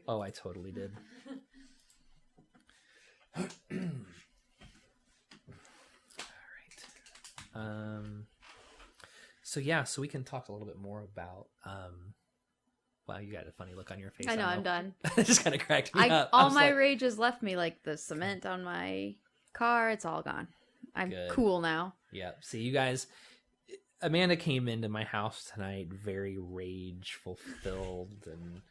Oh, I totally did. All right. So we can talk a little bit more about. Wow, you got a funny look on your face. I know, I'm done. It just kind of cracked me up. All my rage has left me, like the cement on my car. It's all gone. I'm cool now. Yeah. See, you guys. Amanda came into my house tonight very rage-fulfilled, and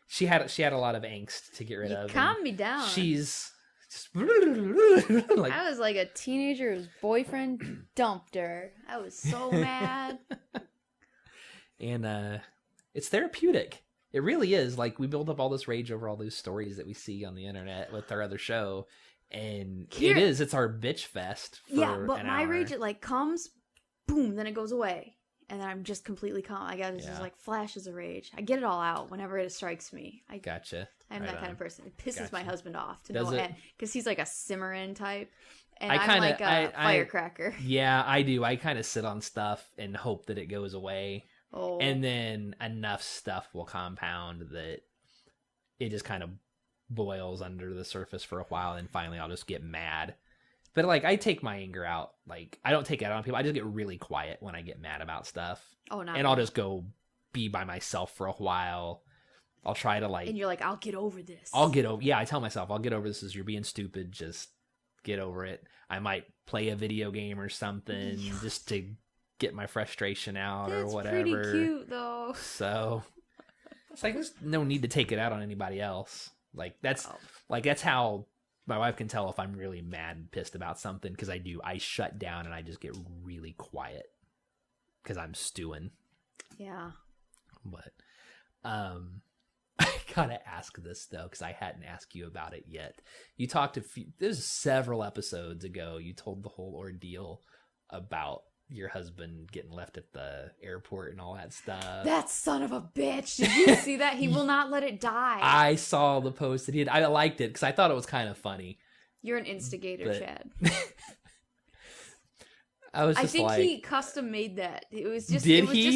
she had a lot of angst to get rid of. Calm me down. She's just like, I was like a teenager whose boyfriend dumped her. I was so mad. And it's therapeutic. It really is. Like, we build up all this rage over all those stories that we see on the internet with our other show, and it's our bitch fest. For but my rage, it like comes, boom, then it goes away, and then I'm just completely calm. I got just like flashes of rage. I get it all out whenever it strikes me. Gotcha. I'm that kind of person. It pisses my husband off to know it, because he's like a simmering type, and I'm like a firecracker. Yeah, I do. I kind of sit on stuff and hope that it goes away. Oh. And then enough stuff will compound that it just kind of boils under the surface for a while, and finally I'll just get mad. But like, I take my anger out. Like, I don't take it out on people. I just get really quiet when I get mad about stuff. Oh, no. And I'll just go be by myself for a while. I'll try to like... And you're like, I'll get over this. Yeah, I tell myself, I'll get over this. You're being stupid. Just get over it. I might play a video game or something just to get my frustration out or whatever. That's pretty cute, though. So it's like, there's no need to take it out on anybody else. Like, that's how my wife can tell if I'm really mad and pissed about something, because I shut down and I just get really quiet because I'm stewing. Yeah. But I gotta ask this though, because I hadn't asked you about it yet. You talked there's several episodes ago, you told the whole ordeal about your husband getting left at the airport and all that stuff. That son of a bitch. Did you see that? He will not let it die. I saw the post that he had. I liked it because I thought it was kind of funny. You're an instigator, Chad. I think he custom made that. It was just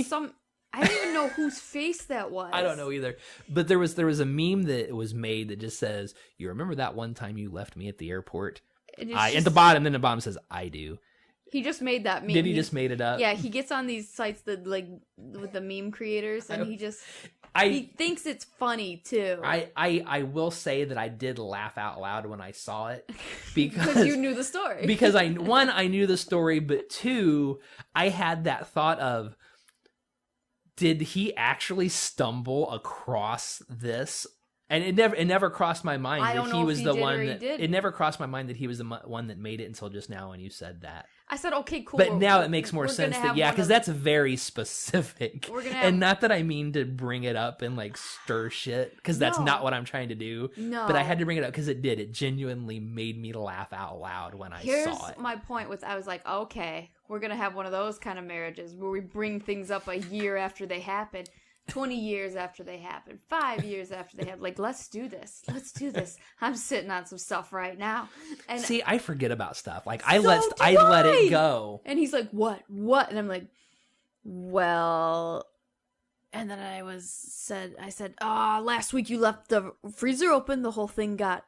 some... I don't even know whose face that was. I don't know either. But there was a meme that was made that just says, "You remember that one time you left me at the airport?" At the bottom says, "I do." He just made that meme. Did he just made it up? Yeah, he gets on these sites that like with the meme creators, and he thinks it's funny too. I will say that I did laugh out loud when I saw it because you knew the story. Because I knew the story, but two, I had that thought of, did he actually stumble across this? And it never crossed my mind that he was the one that it never crossed my mind that he was the one that made it until just now when you said that. I said, okay, cool. But now it makes more sense that, because that's very specific. And not that I mean to bring it up and like stir shit, because that's not what I'm trying to do. No. But I had to bring it up because it did. It genuinely made me laugh out loud when I saw it. Here's my point I was like, okay, we're going to have one of those kind of marriages where we bring things up a year after they happen. 20 years after they happen, 5 years after they happen. Like, let's do this. I'm sitting on some stuff right now. And see, I forget about stuff. Like, I let it go. And he's like, what? And I'm like, well, and then I said, last week you left the freezer open. The whole thing got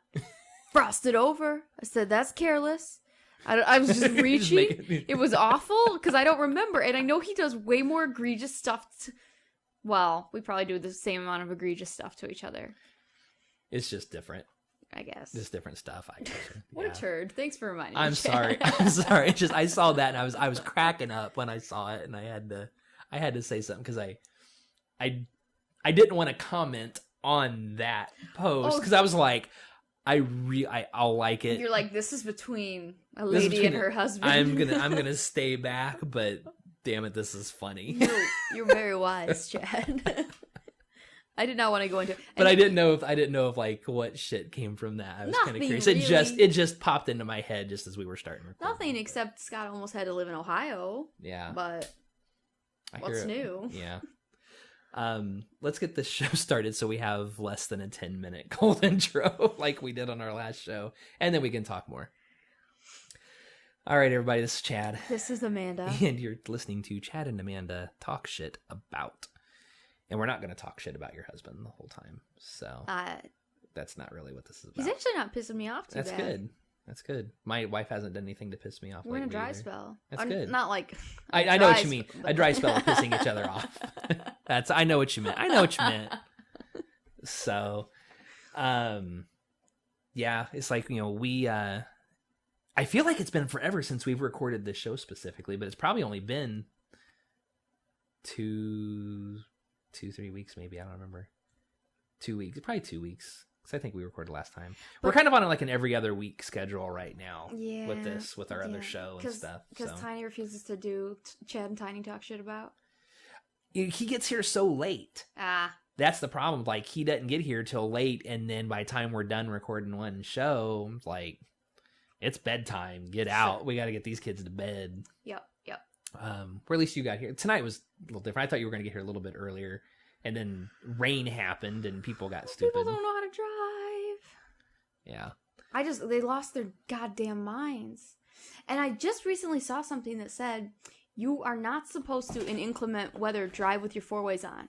frosted over. I said, that's careless. I was just reaching. It was awful because I don't remember. And I know he does way more egregious stuff. Well, we probably do the same amount of egregious stuff to each other. It's just different. I guess. Just different stuff, I guess. What a turd. Thanks for reminding me. I'm sorry. It's just, I saw that and I was cracking up when I saw it, and I had to say something because I didn't want to comment on that post because I was like, I'll like it. You're like, this is between a lady and her husband. I'm gonna stay back, but damn it, this is funny. You're very wise, Chad. I did not want to go into it. But I didn't know if like what shit came from that. I was kind of curious. Really. It just popped into my head just as we were starting recording. Nothing except Scott almost had to live in Ohio. Yeah. But what's new? Yeah. Let's get this show started so we have less than a 10-minute cold intro like we did on our last show, and then we can talk more. All right, everybody, this is Chad. This is Amanda. And you're listening to Chad and Amanda talk shit about. And we're not going to talk shit about your husband the whole time. So that's not really what this is about. He's actually not pissing me off too bad. That's good. That's good. My wife hasn't done anything to piss me off. We're in a dry either. spell. That's good. Not like I know what you mean. A dry spell of pissing each other off. I know what you meant. I know what you meant. So, yeah, it's like, we, I feel like it's been forever since we've recorded this show specifically, but it's probably only been 3 weeks, maybe. I don't remember. 2 weeks. Probably 2 weeks. Because I think we recorded last time. We're kind of on like an every other week schedule right now. Yeah. With our other show and stuff. Because Tiny refuses to do Chad and Tiny talk shit about. He gets here so late. That's the problem. Like, he doesn't get here till late, and then by the time we're done recording one show, like, it's bedtime. Get out. We got to get these kids to bed. Yep. Or at least you got here. Tonight was a little different. I thought you were going to get here a little bit earlier, and then rain happened, and people got stupid. People don't know how to drive. Yeah. They lost their goddamn minds. And I just recently saw something that said, you are not supposed to, in inclement weather, drive with your four-ways on.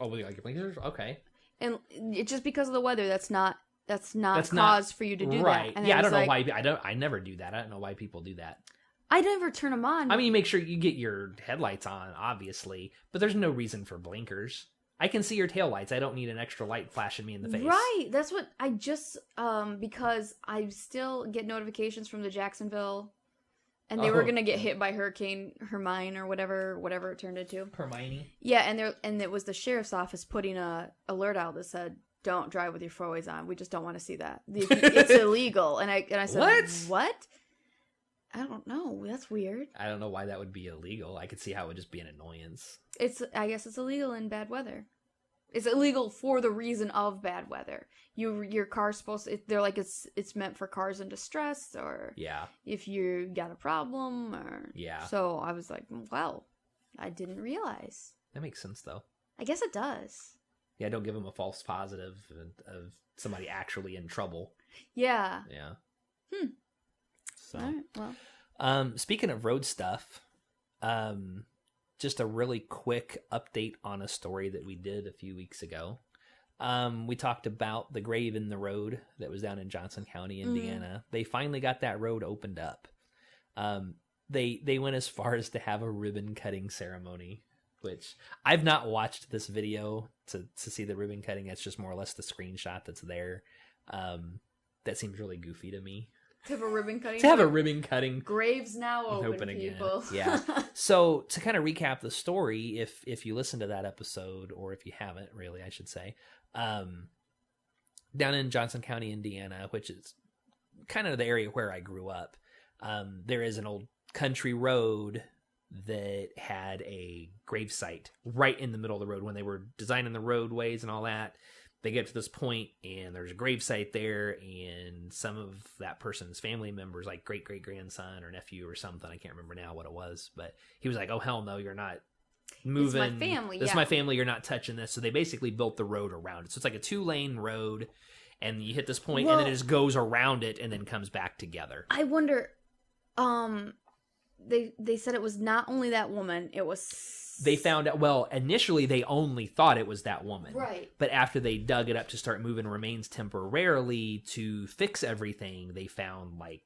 Oh, like your blinkers? Okay. And it's just because of the weather. That's not cause for you to do right. that. And yeah, I don't know why. I never do that. I don't know why people do that. I never turn them on. I mean, you make sure you get your headlights on, obviously, but there's no reason for blinkers. I can see your taillights. I don't need an extra light flashing me in the face. Right. That's what I just because I still get notifications from the Jacksonville. And they were gonna get hit by Hurricane Hermione or whatever it turned into. Hermione. Yeah, and it was the sheriff's office putting a alert out that said, "Don't drive with your four-ways on. We just don't want to see that. It's illegal." And I said, "What? I don't know. That's weird." I don't know why that would be illegal. I could see how it would just be an annoyance. I guess it's illegal in bad weather. It's illegal for the reason of bad weather. Your car's supposed to, they're like it's meant for cars in distress, or if you got a problem, or So I was like, well, I didn't realize. That makes sense though. I guess it does. Yeah, don't give them a false positive of somebody actually in trouble. Yeah. So, all right, well, speaking of road stuff, just a really quick update on a story that we did a few weeks ago. We talked about the grave in the road that was down in Johnson County, Indiana. They finally got that road opened up. They went as far as to have a ribbon cutting ceremony, which I've not watched this video to see the ribbon cutting. It's just more or less the screenshot that's there. That seems really goofy to me. To have a ribbon cutting? To have a ribbon cutting. Graves now open people. Again. Yeah. So to kind of recap the story, if you listen to that episode, or if you haven't really, I should say, down in Johnson County, Indiana, which is kind of the area where I grew up, there is an old country road that had a gravesite right in the middle of the road. When they were designing the roadways and all that, they get to this point and there's a gravesite there, and some of that person's family members, like great-great-grandson or nephew or something, I can't remember now what it was, but he was like, oh, hell no, you're not moving. It's my family, This is my family, you're not touching this. So they basically built the road around it. So it's like a 2-lane road, and you hit this point, and then it just goes around it and then comes back together. I wonder, they said it was not only that woman, it was... They found out, well, initially they only thought it was that woman. Right. But after they dug it up to start moving remains temporarily to fix everything, they found, like,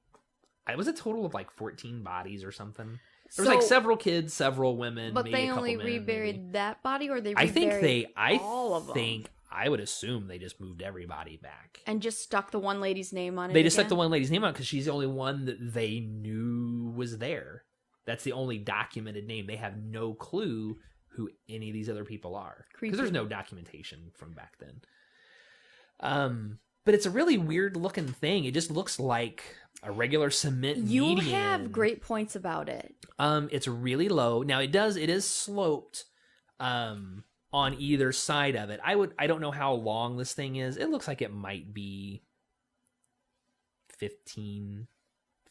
it was a total of like 14 bodies or something. There was like several kids, several women, but maybe they a couple only men, reburied maybe. that body, or they reburied all of them? I would assume they just moved everybody back. And just stuck the one lady's name on it. They just stuck the one lady's name on it because she's the only one that they knew was there. That's the only documented name. They have no clue who any of these other people are. Because there's no documentation from back then. But it's a really weird looking thing. It just looks like a regular cement median. You have great points about it. It's really low. Now it is sloped on either side of it. I don't know how long this thing is. It looks like it might be 15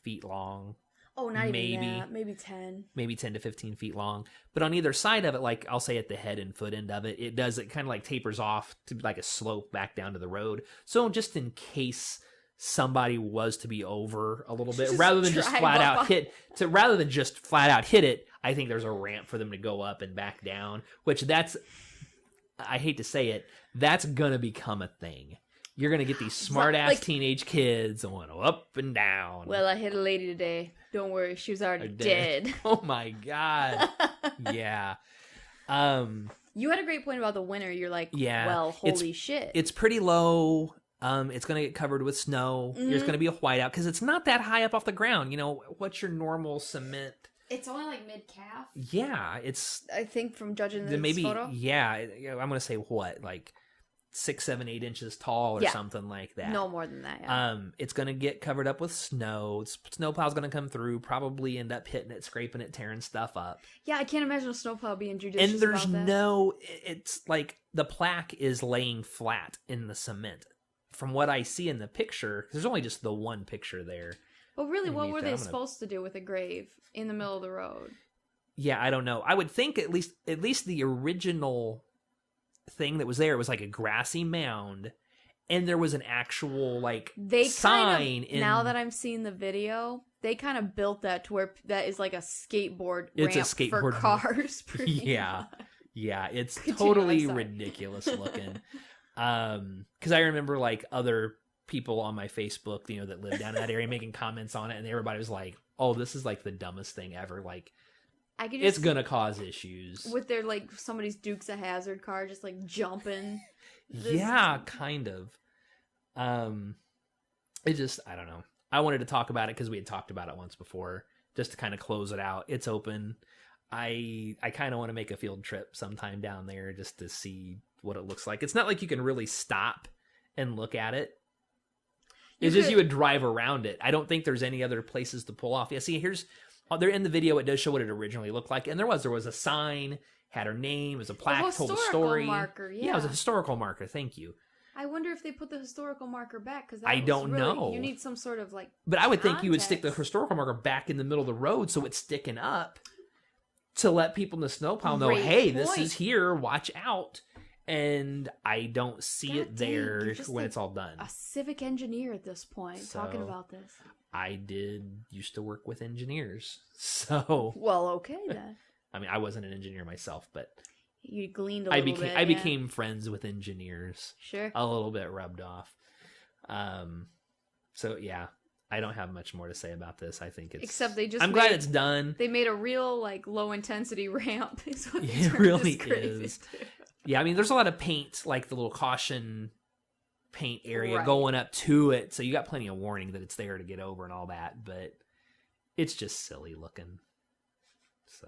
feet long. Oh, not even that. Maybe 10. Maybe 10 to 15 feet long. But on either side of it, like I'll say at the head and foot end of it, it kind of like tapers off to like a slope back down to the road. So just in case somebody was to be over a little bit, Just rather than just drive flat up out hit, I think there's a ramp for them to go up and back down, which I hate to say it, that's gonna become a thing. You're gonna get these smart ass teenage kids going up and down. Well, I hit a lady today. Don't worry, she was already dead. Oh my god. Yeah. You had a great point about the winter. You're like, well, holy shit. It's pretty low. It's going to get covered with snow. There's going to be a whiteout because it's not that high up off the ground. You know, what's your normal cement? It's only like mid-calf. Yeah, it's... I think from judging this photo. Yeah, I'm going to say what? Like 6, 7, 8 inches tall or something like that. No more than that, yeah. It's going to get covered up with snow. Snowplow's going to come through, probably end up hitting it, scraping it, tearing stuff up. Yeah, I can't imagine a snowplow being judicious and there's about that. It's like the plaque is laying flat in the cement. From what I see in the picture, there's only just the one picture there. But really, what were they supposed to do with a grave in the middle of the road? Yeah, I don't know. I would think at least the original thing that was there was like a grassy mound, and there was an actual sign. Now that I'm seeing the video, they kind of built that to where that is like a skateboard ramp for cars. Yeah, it's totally ridiculous looking. Because I remember like other people on my Facebook, that live down in that area making comments on it, and everybody was like, "Oh, this is like the dumbest thing ever." Like, it's gonna cause issues with their somebody's Dukes of Hazzard car just jumping. Yeah, kind of. It just, I don't know. I wanted to talk about it because we had talked about it once before, just to kind of close it out. It's open. I kind of want to make a field trip sometime down there just to see what it looks like. It's not like you can really stop and look at it. It's just you would drive around it. I don't think there's any other places to pull off. Yeah, see, there in the video, it does show what it originally looked like, and there was a sign, had her name, it was a plaque, told a story. Marker, yeah. Yeah, it was a historical marker. Thank you. I wonder if they put the historical marker back, because I don't know. You need some sort of But I would think you would stick the historical marker back in the middle of the road so it's sticking up to let people in the snowplow know, hey, this is here, watch out. And I don't see it there when it's all done. A civic engineer at this point, talking about this. I used to work with engineers, so... Well, okay, then. I mean, I wasn't an engineer myself, but... You gleaned a little bit, I became friends with engineers. Sure. A little bit rubbed off. So, yeah. I don't have much more to say about this. I think it's... Except they just I'm glad it's done. They made a real, low-intensity ramp. Is what it really is. Yeah, I mean, there's a lot of paint, like the little caution paint area going up to it. So you got plenty of warning that it's there to get over and all that. But it's just silly looking. So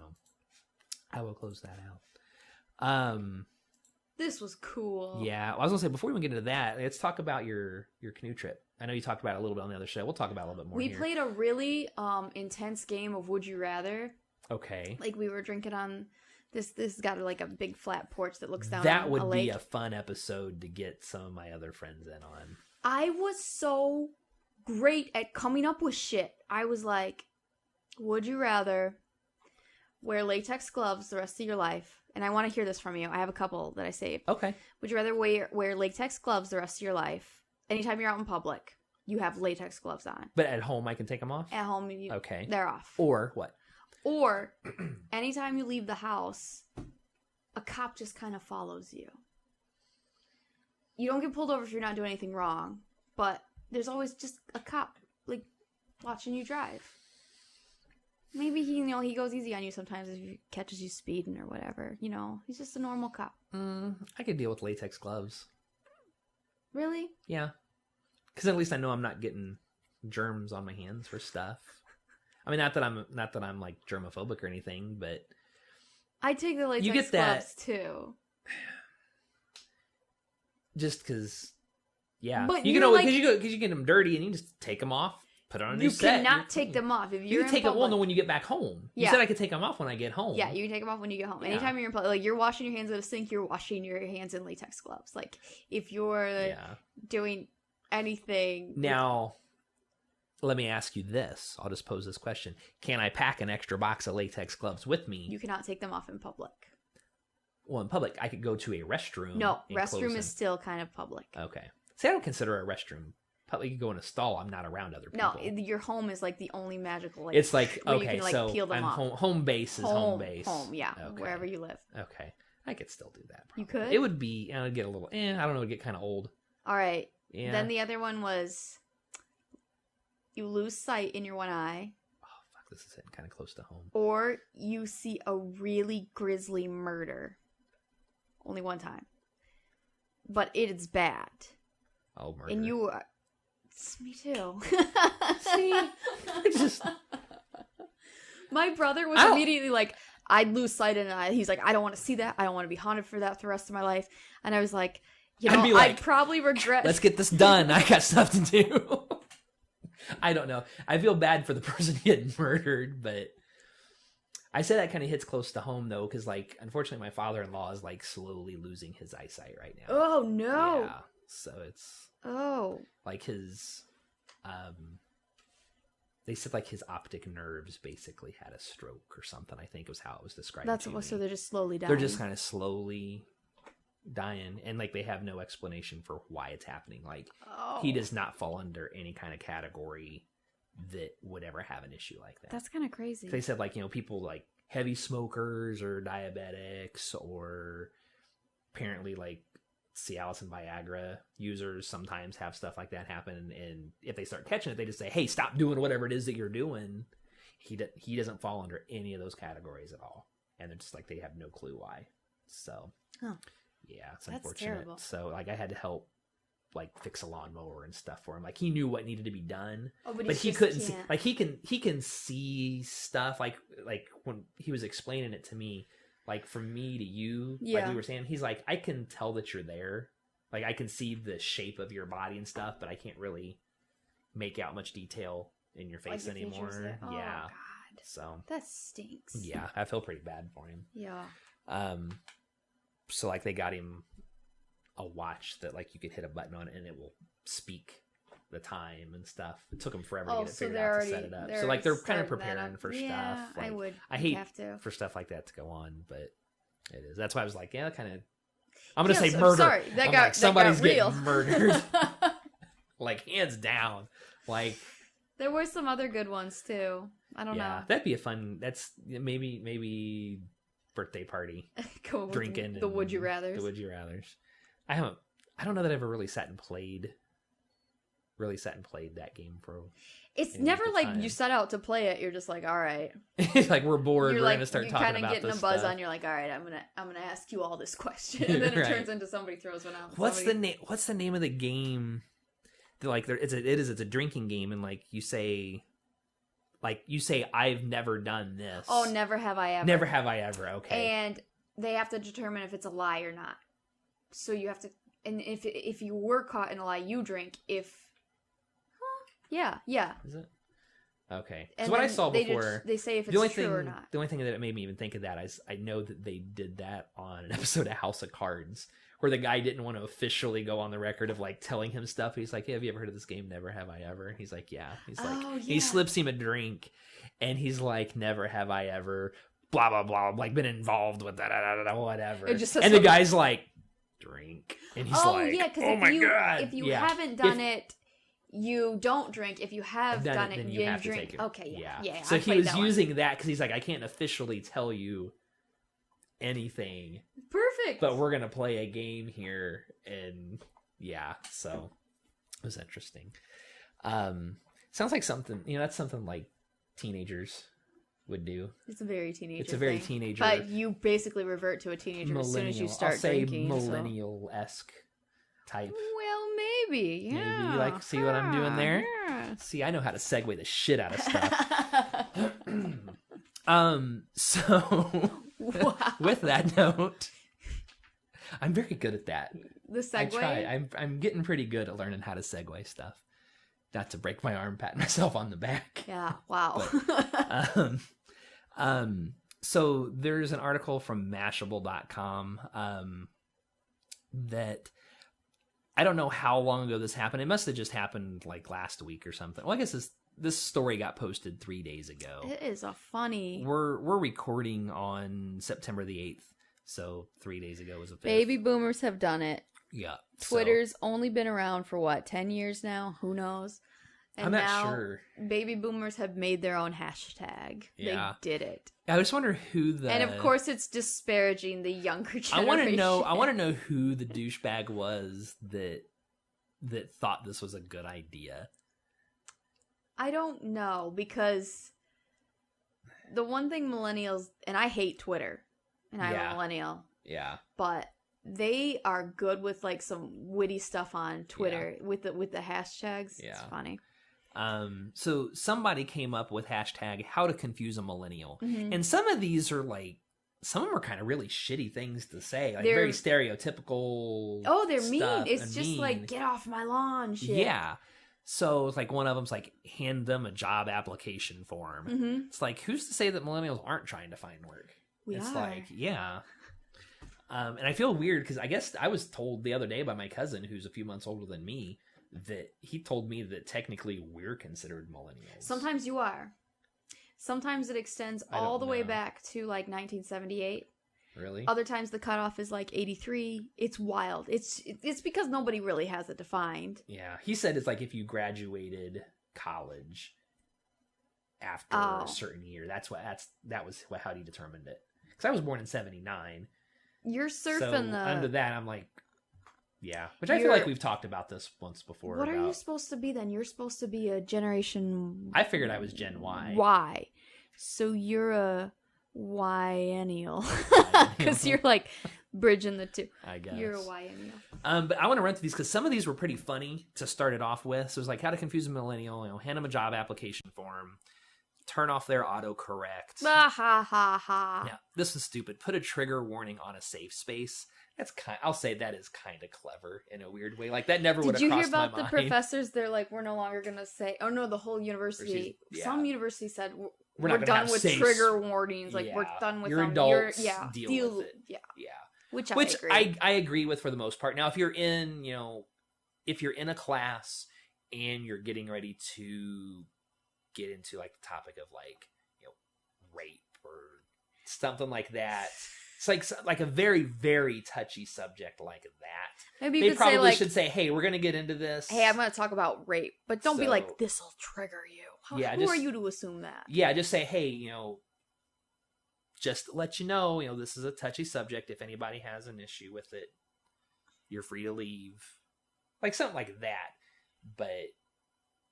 I will close that out. This was cool. Yeah, I was going to say, before we even get into that, let's talk about your canoe trip. I know you talked about it a little bit on the other show. We'll talk about it a little bit more here. We played a really intense game of Would You Rather. Okay. We were drinking on... This has got a big flat porch that looks down that on would a lake. Be a fun episode to get some of my other friends in on. I was so great at coming up with shit. I was like, would you rather wear latex gloves the rest of your life? And I want to hear this from you. I have a couple that I saved. Okay. Would you rather wear latex gloves the rest of your life? Anytime you're out in public, you have latex gloves on. But at home, I can take them off? At home, they're off. Or what? Or, anytime you leave the house, a cop just kind of follows you. You don't get pulled over if you're not doing anything wrong, but there's always just a cop, watching you drive. Maybe he goes easy on you sometimes if he catches you speeding or whatever. He's just a normal cop. I could deal with latex gloves. Really? Yeah. Because at least I know I'm not getting germs on my hands for stuff. I mean, not that I'm germophobic or anything, but I take the latex gloves too. Just because, yeah, but you can always because you get them dirty and you just take them off, put on a new set. You cannot take them off if you're. You can take them. Well, no, when you get back home. You said I could take them off when I get home. Yeah, you can take them off when you get home. Anytime you're in public, you're washing your hands at a sink, you're washing your hands in latex gloves. If you're doing anything now. Let me ask you this. I'll just pose this question. Can I pack an extra box of latex gloves with me? You cannot take them off in public. Well, in public, I could go to a restroom. No, restroom is still kind of public. Okay. See, I don't consider a restroom public, you go in a stall, I'm not around other No, people. your home is like the only magical. Like, It's like, where okay, you can, like, so peel them off. home base is home base. Home, yeah, Okay. wherever you live. Okay, I could still do that. Probably. You could? It would be. I would get a little. I don't know. It would get kind of old. All right. Yeah. Then the other one was you lose sight in your one eye, Oh fuck! This is hitting kind of close to home. or you see a really grisly murder. Only one time, but it is bad. Oh, murder. And you are... It's me too. See? Just... My brother was immediately like, I'd lose sight in an eye. He's like, I don't want to see that. I don't want to be haunted for that for the rest of my life. And I was like, you know, I'd probably regret... Let's get this done. I got stuff to do. I don't know. I feel bad for the person getting murdered, but... I say that kind of hits close to home, though, because, like, unfortunately, my father-in-law is, like, slowly losing his eyesight right now. Oh, no. Yeah, so it's... Oh. Like, his... They said, like, his optic nerves basically had a stroke or something, I think was how it was described. That's what, so they're just slowly dying. They're just kind of slowly dying, and, like, they have no explanation for why it's happening. Like, he does not fall under any kind of category that would ever have an issue like that. That's kind of crazy. They said, like, you know, people like heavy smokers or diabetics or apparently like Cialis and Viagra users sometimes have stuff like that happen, and if they start catching it, they just say, hey, stop doing whatever it is that you're doing. He doesn't fall under any of those categories at all, and they're just like, they have no clue why. So yeah, it's unfortunate. Terrible. So like I had to help like fix a lawnmower and stuff for him. Like he knew what needed to be done, but he couldn't see, like he can see stuff like when he was explaining it to me, like from me to you, like we were saying, he's like, I can tell that you're there. Like I can see the shape of your body and stuff, but I can't really make out much detail in your face anymore. Oh, yeah. God. So that stinks. Yeah, I feel pretty bad for him. Yeah. So like they got him a watch that like you could hit a button on it and it will speak the time and stuff. It took them forever to get it figured out to set it up. So like they're kind of preparing for stuff. Like, I hate for stuff like that to go on, but it is. That's why I was like, yeah, kind of. I'm gonna say murder. Sorry, somebody's real. getting murdered. Like hands down. Like there were some other good ones too. I don't know. That'd be a fun. That's maybe birthday party. Drinking the would you rathers. The would you rathers. I don't know that I ever really sat and played that game for. It's never like time. You set out to play it. You're just like, all right. Like we're bored. We're gonna start talking about this. You're kind of getting a buzz on. You're like, all right, I'm gonna ask you all this question, and then it turns into somebody throws one out. What's the name of the game? Like it's a drinking game, and like you say I've never done this. Oh, never have I ever. Never have I ever. Okay. And they have to determine if it's a lie or not. So you have to, and if you were caught in a lie, you drink. Yeah. Is it? Okay. So what I saw before, they say if it's true or not. The only thing that made me even think of that is I know that they did that on an episode of House of Cards where the guy didn't want to officially go on the record of like telling him stuff. He's like, hey, have you ever heard of this game? Never have I ever. He's like, yeah. He's like, he slips him a drink and he's like, never have I ever, blah, blah, blah, like been involved with that, whatever. And the guy's like, drink. And he's like, oh my God. If you haven't done it, you don't drink. If you have done it, you have drink. To take it. Okay, yeah. So he was using that because he's like, I can't officially tell you anything. Perfect. But we're gonna play a game here, and so it was interesting. Sounds like something. That's something like teenagers would do. It's a very teenager. It's a very teenager. But you basically revert to a teenager as soon as you start drinking. Millennial-esque type. Well, maybe. Yeah. Maybe you like see what I'm doing there? Yeah. See, I know how to segue the shit out of stuff. So with that note, I'm very good at that. The segue? I try. I'm getting pretty good at learning how to segue stuff. Not to break my arm, pat myself on the back. Yeah. Wow. But, so there's an article from Mashable.com that I don't know how long ago this happened. It must have just happened like last week or something. Well, I guess this story got posted 3 days ago. It is a funny. We're recording on September the 8th, so 3 days ago was a 5th. Baby boomers have done it. Yeah. Twitter's only been around for what, 10 years now? Who knows? And I'm not now sure. baby boomers have made their own hashtag. Yeah. They did it. I just wonder who the... And of course it's disparaging the younger generation. I want to know who the douchebag was that thought this was a good idea. I don't know, because the one thing millennials, and I hate Twitter, and I'm a millennial. Yeah. But they are good with like some witty stuff on Twitter with the hashtags. Yeah. It's funny. So somebody came up with hashtag how to confuse a millennial. Mm-hmm. And some of these are like, some of them are kind of really shitty things to say. Like very stereotypical. Oh, they're mean. It's just mean. Like, get off my lawn shit. Yeah. So it's like one of them's like, hand them a job application form. Mm-hmm. It's like, who's to say that millennials aren't trying to find work? It's like, yeah. And I feel weird because I guess I was told the other day by my cousin, who's a few months older than me, that he told me that technically we're considered millennials. Sometimes you are. Sometimes it extends all the way back to like 1978. Really? Other times the cutoff is like 83. It's wild. It's because nobody really has it defined. Yeah. He said it's like if you graduated college after a certain year. That was how he determined it. Because I was born in 79. You're surfing under that, I'm like, yeah. Which I feel like we've talked about this once before. What are you supposed to be then? You're supposed to be a generation... I figured I was Gen Y. Y. So you're a Y-ennial. Because you're like bridging the two. I guess. You're a Y-ennial. But I want to run through these because some of these were pretty funny to start it off with. So it was like how to confuse a millennial, hand them a job application form. Turn off their autocorrect. Ha ha ha. Yeah, this is stupid. Put a trigger warning on a safe space. I'll say that is kind of clever in a weird way. Like that never would have crossed my mind. Did you hear about the professors? They're like, we're no longer going to say, oh no, the whole university. Yeah. Some university said we're done with trigger warnings. Like we're done with your them. Adults deal with it. Yeah. Yeah. Which I agree with for the most part. Now, if you're in a class and you're getting ready to get into like the topic of like rape or something like that, it's like a very, very touchy subject like that. Maybe they probably should say, hey, we're gonna get into this. Hey, I'm gonna talk about rape, but don't be like, this will trigger you. Who are you to assume that? Yeah, just say, hey, just to let you know, this is a touchy subject. If anybody has an issue with it, you're free to leave. Like something like that. But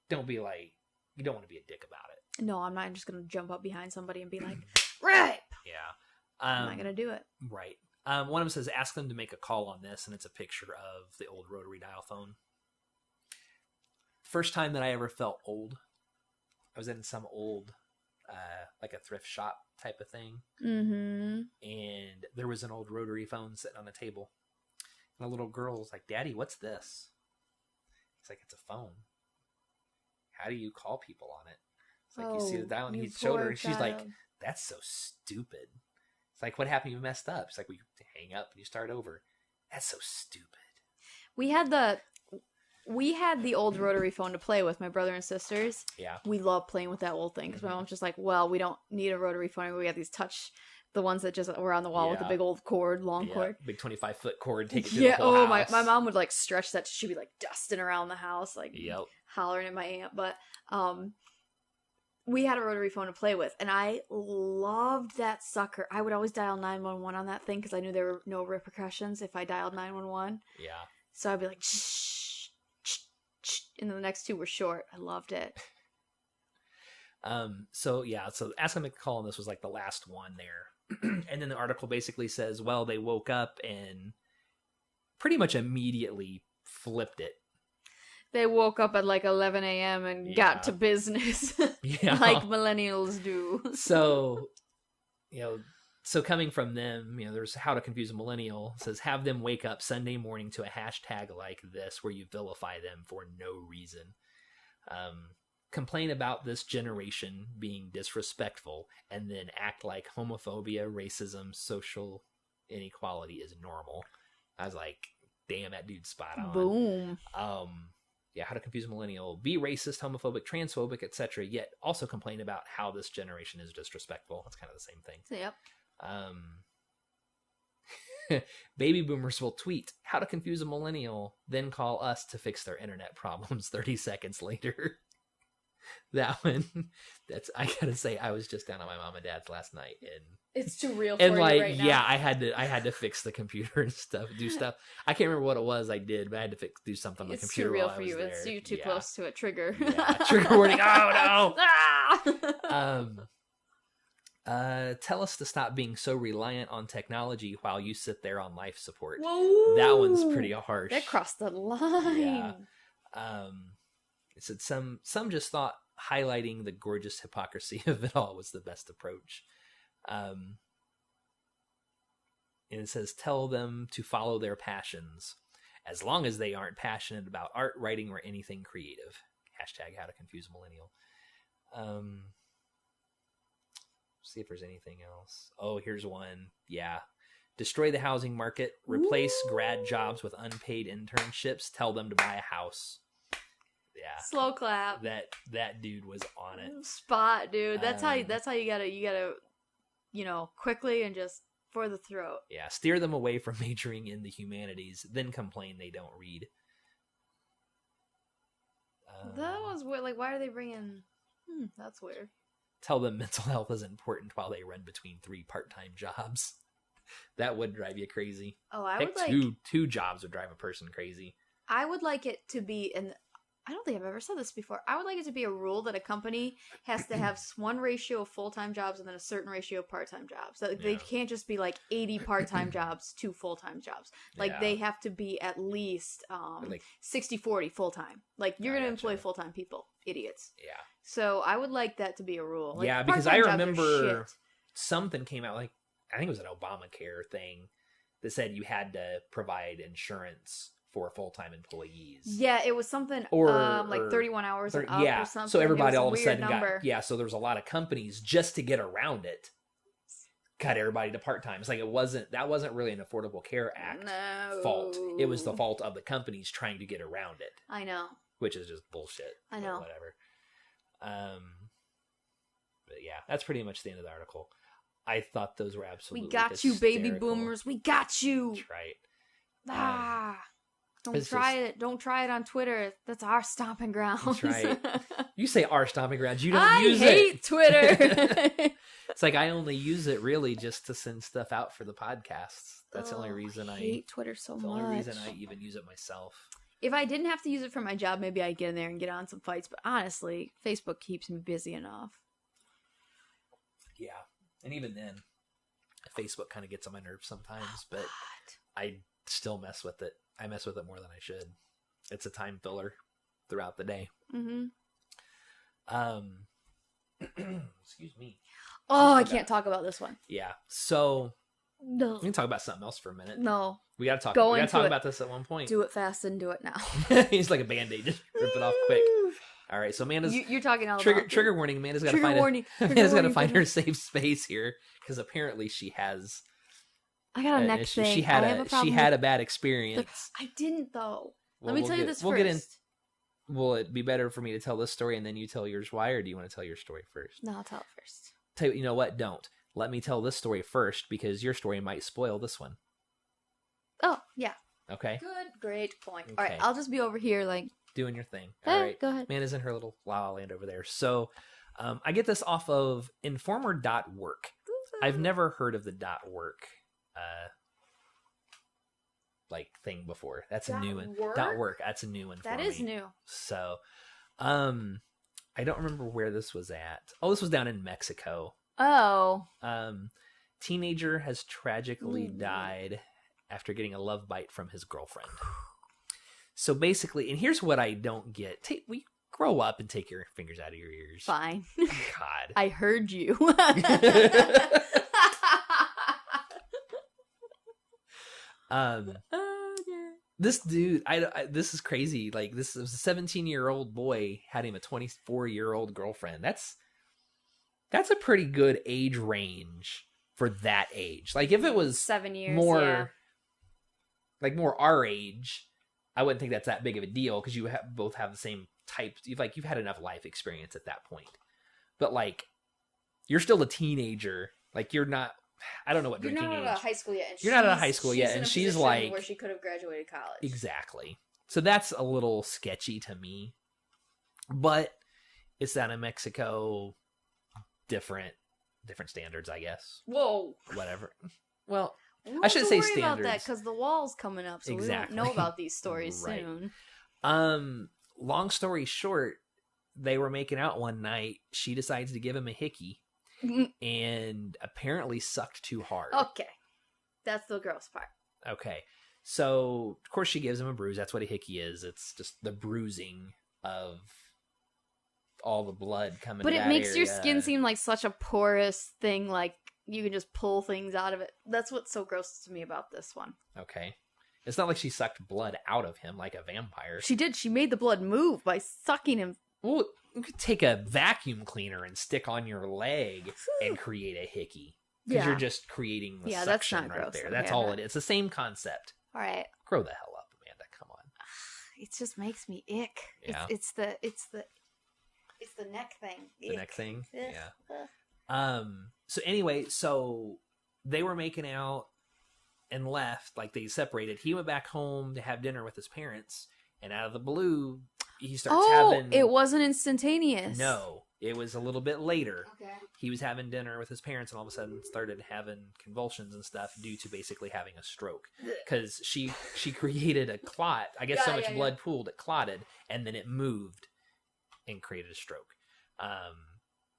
don't be like, you don't want to be a dick about it. No, I'm not just going to jump up behind somebody and be like, rape! Yeah. I'm not going to do it. Right. One of them says, ask them to make a call on this, and it's a picture of the old rotary dial phone. First time that I ever felt old, I was in some old, like a thrift shop type of thing. Mm-hmm. And there was an old rotary phone sitting on a table. And a little girl was like, Daddy, what's this? He's like, it's a phone. How do you call people on it? It's like, you see the dial, and he showed her, and she's like, that's so stupid. It's like, what happened? You messed up. It's like, well, you hang up and you start over. That's so stupid. We had the old rotary phone to play with, my brother and sisters. Yeah. We love playing with that old thing because my mom's just like, well, we don't need a rotary phone. We got these the ones that just were on the wall with a big old cord, long cord. Big 25-foot cord, take it to the whole house. My mom would like stretch that. She'd be like dusting around the house, like hollering at my aunt. But we had a rotary phone to play with, and I loved that sucker. I would always dial 911 on that thing because I knew there were no repercussions if I dialed 911. Yeah. So I'd be like, shh, shh, shh, and the next two were short. I loved it. So ask them to call, and this was like the last one there. And then the article basically says, well, they woke up and pretty much immediately flipped it. They woke up at like 11 a.m. and got to business. Like millennials do. So coming from them, there's how to confuse a millennial. It says, have them wake up Sunday morning to a hashtag like this where you vilify them for no reason. Complain about this generation being disrespectful and then act like homophobia, racism, social inequality is normal. I was like, damn, that dude's spot on. Boom. How to confuse a millennial, be racist, homophobic, transphobic, etc., yet also complain about how this generation is disrespectful. That's kind of the same thing. Yep. Baby boomers will tweet how to confuse a millennial, then call us to fix their internet problems 30 seconds later. That one, I gotta say, I was just down at my mom and dad's last night, and It's too real for and you like, right yeah, now. I had to fix the computer and do stuff. I can't remember what it was I did, but I had to do something on the It's computer too real while for I was you. there. It's you too Yeah. close to a trigger. Yeah, trigger warning. Oh Ah! no. Tell us to stop being so reliant on technology while you sit there on life support. Whoa. That one's pretty harsh. That crossed the line. Yeah. It said some just thought highlighting the gorgeous hypocrisy of it all was the best approach. And it says, tell them to follow their passions, as long as they aren't passionate about art, writing, or anything creative. Hashtag how to confuse a millennial. See if there's anything else. Oh, here's one. Yeah. Destroy the housing market. Replace grad jobs with unpaid internships. Tell them to buy a house. Yeah. Slow clap. That dude was on it. Spot, dude. That's how you gotta quickly and just for the throat. Yeah. Steer them away from majoring in the humanities, then complain they don't read. That was weird. Like, why are they bringing? That's weird. Tell them mental health is important while they run between 3 part-time jobs. That would drive you crazy. Oh, I Heck, would like two jobs would drive a person crazy. I would like it to be, and I don't think I've ever said this before. I would like it to be a rule that a company has to have one ratio of full-time jobs and then a certain ratio of part-time jobs. That they can't just be like 80 part-time jobs, 2 full-time jobs. Like they have to be at least 60-40 full-time. Like you're going to employ full-time people. Idiots. Yeah. So I would like that to be a rule. Like, yeah, because I part-time jobs are remember shit. something came out, like, I think it was an Obamacare thing that said you had to provide insurance for full-time employees. Yeah, it was something or like 31 hours and up yeah. or something. So everybody all of a sudden got so there was a lot of companies just to get around it. Cut everybody to part-time. It's like that wasn't really an Affordable Care Act fault. It was the fault of the companies trying to get around it. I know. Which is just bullshit. I know. Whatever. But yeah, that's pretty much the end of the article. I thought those were absolutely We got you, baby hysterical. boomers. We got you. That's right. Don't try it. Don't try it on Twitter. That's our stomping grounds. That's right. You say our stomping grounds. You don't use it. I hate Twitter. It's like I only use it really just to send stuff out for the podcasts. That's the only reason I hate Twitter so much. The only reason I even use it myself. If I didn't have to use it for my job, maybe I'd get in there and get on some fights. But honestly, Facebook keeps me busy enough. Yeah. And even then, Facebook kind of gets on my nerves sometimes, but I still mess with it. I mess with it more than I should. It's a time filler throughout the day. Mm-hmm. Excuse me. Oh, I can't talk about this one. Yeah. So No. we can talk about something else for a minute. No. We gotta talk. Go we gotta into talk it. about this at one point. Do it fast and do it now. He's like a band-aid. Just rip it off quick. All right. So Amanda's You're talking all trigger about trigger warning. Amanda's got to trigger find warning. Amanda's got to find her safe space here because apparently she has. I got a an neck issue. thing. She had I have a problem she had with a bad experience. I didn't though. Well, Let me we'll tell you get- this we'll first. get in- Will it be better for me to tell this story and then you tell yours why, or do you want to tell your story first? No, I'll tell it first. Tell you know what? Don't. Let me tell this story first because your story might spoil this one. Oh, yeah. Okay? Good, great point. All right, Okay. I'll just be over here like, Doing your thing. hey, All right. go ahead. Man is in her little la la land over there. So I get this off of informer.work. I've never heard of the .work like thing before. That's a new one. .work. That's a new one for me. That is new. So I don't remember where this was at. Oh, this was down in Mexico. Oh. Teenager has tragically died after getting a love bite from his girlfriend. So basically, and here's what I don't get. We grow up and take your fingers out of your ears. Fine. God. I heard you. This dude, this is crazy. Like, this was a 17-year-old boy had him a 24-year-old girlfriend. That's a pretty good age range for that age. Like, if it was 7 years, more, yeah. like more our age, I wouldn't think that's that big of a deal because you both have the same type. You've had enough life experience at that point. But like, you're still a teenager. Like, you're not I don't know what You're drinking not age. out of high school yet. And You're not out of high school yet, in and a she's position like where she could have graduated college. Exactly. So that's a little sketchy to me. But it's down in Mexico, different standards, I guess. Whoa. Whatever. Well, We I shouldn't say worry about that standards. because the wall's coming up, so Exactly. we won't know about these stories Right. soon. Long story short, they were making out one night. She decides to give him a hickey and apparently sucked too hard. Okay. That's the gross part. Okay. So, of course, she gives him a bruise. That's what a hickey is. It's just the bruising of all the blood coming But to it that makes your area. skin seem like such a porous thing, like you can just pull things out of it. That's what's so gross to me about this one. Okay. It's not like she sucked blood out of him like a vampire. She did. She made the blood move by sucking him. Well, you could take a vacuum cleaner and stick on your leg and create a hickey. Because you're just creating the that's suction not right gross. there. Okay, That's all it is. It's the same concept. All right. Grow the hell up, Amanda. Come on. It just makes me ick. Yeah. It's the neck thing. The neck thing? Ugh. Yeah. So anyway, so they were making out and left, like they separated. He went back home to have dinner with his parents, and out of the blue, he starts having... it wasn't instantaneous. No, it was a little bit later. Okay. He was having dinner with his parents and all of a sudden started having convulsions and stuff due to basically having a stroke. Because she created a clot. I guess so much blood pooled, it clotted, and then it moved and created a stroke.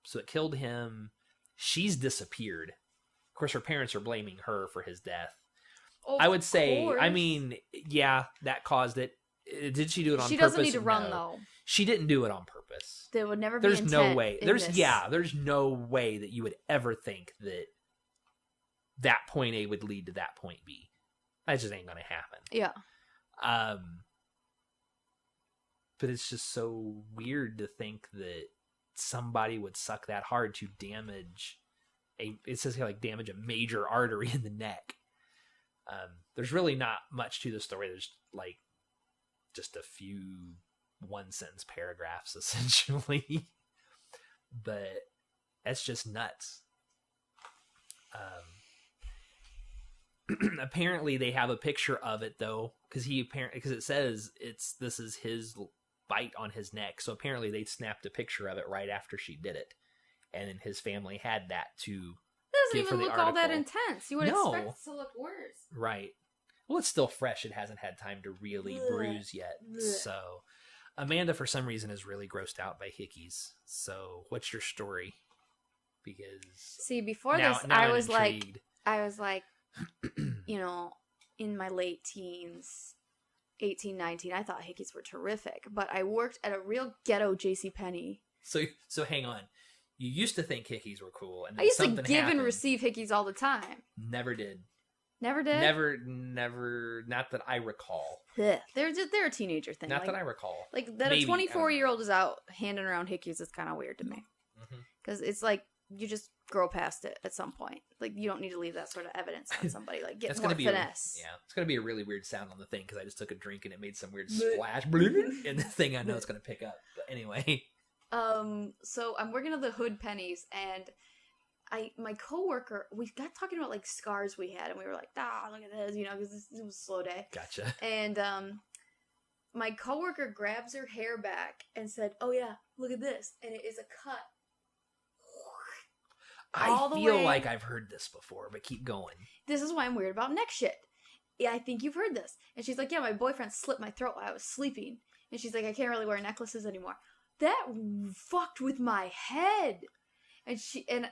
So it killed him. She's disappeared. Of course, her parents are blaming her for his death. I would say, I mean, yeah, that caused it. Did she do it on purpose? She doesn't need to run, No. though. She didn't do it on purpose. There would never be There's intent no way. in There's this. there's no way that you would ever think that that point A would lead to that point B. That just ain't gonna happen. Yeah. But it's just so weird to think that somebody would suck that hard to damage it says here like damage a major artery in the neck. There's really not much to the story. There's like just a few one sentence paragraphs essentially, but that's just nuts. Apparently they have a picture of it though, because it says this is his bite on his neck. So apparently they snapped a picture of it right after she did it, and then his family had that to It give doesn't for even the look all that article. intense. You would No. expect it to look worse. Right. Well, it's still fresh. It hasn't had time to really bruise yet. So Amanda, for some reason, is really grossed out by hickeys. So what's your story? Because See, before now this, I'm I was intrigued. like, you know, in my late teens, 18, 19, I thought hickeys were terrific. But I worked at a real ghetto JCPenney. So hang on. You used to think hickeys were cool, and then I used to something give happened. and receive hickeys all the time. Never did. Never did? Never. Not that I recall. Ugh. They're a teenager thing. Not like, that I recall. Like, that Maybe, a 24-year-old is out handing around hickeys is kind of weird to me. Mm-hmm. Because it's like, you just grow past it at some point. Like, you don't need to leave that sort of evidence on somebody. Like, get more finesse. It's going to be a really weird sound on the thing, because I just took a drink and it made some weird splash. And the thing I know it's going to pick up. But anyway. So I'm working at the Hood Pennies, and my coworker, we got talking about like scars we had, and we were like, look at this, you know, because it was a slow day. Gotcha. And my coworker grabs her hair back and said, "Oh yeah, look at this," and it is a cut. I feel like I've heard this before, but keep going. This is why I'm weird about neck shit. Yeah, I think you've heard this. And she's like, yeah, my boyfriend slit my throat while I was sleeping. And she's like, I can't really wear necklaces anymore. That fucked with my head. And